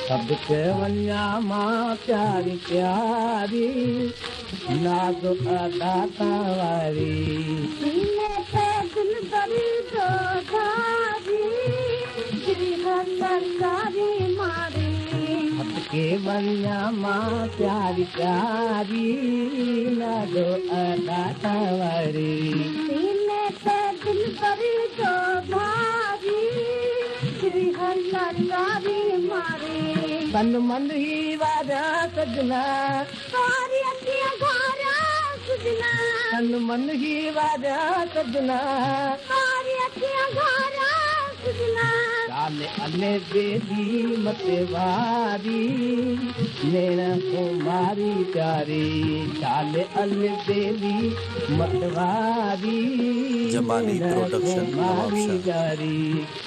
सबके वलिया माँ प्यारी प्यारी नाज़ो अदा तवारी सीने पे दिल बड़ी दो धारी सरकारी मारी सबके वलिया माँ प्यारी प्यारी नाज़ो अदा तवारी सीने पे दिल बड़ी दो धारी सरकारी मारी तन मन ही वादा सजना सारी अखियां घारा सजना तन मन ही वादा सजना सारी अखियां घारा सजना चाले अले बेदी मते वारी नैना कुमारी प्यारी चाले अले बेदी मतवारी जमानी प्रोडक्शन कुमारी प्यारी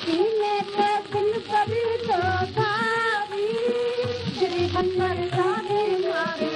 सीने पे दिल बड़ी दो धारी सरकारी मारी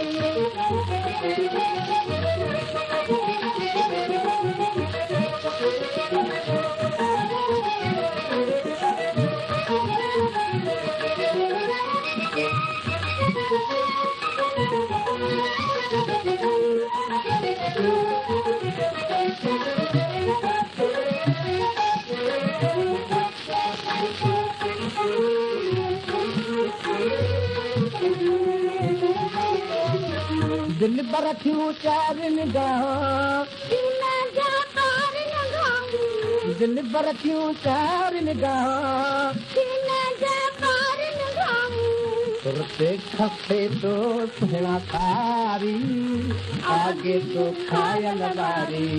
दिल पर क्यों चार निगाह सीने जा तार लगाऊं दिल पर क्यों चार निगाह सीने जा तार लगाऊं तुरते खपे तो सुना तारी आगे तो खायल बारी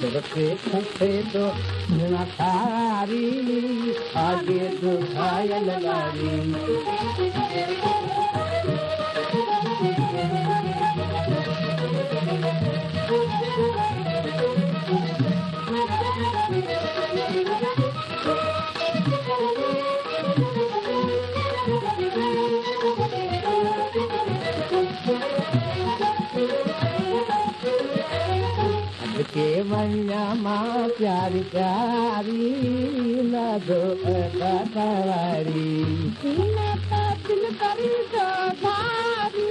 तुरते खपे तो सुना तारी आगे तो खायल बारी के वन्या माँ प्यारी प्यारी नाज़ो अदा तवारी सीने पे दिल बड़ी दो धारी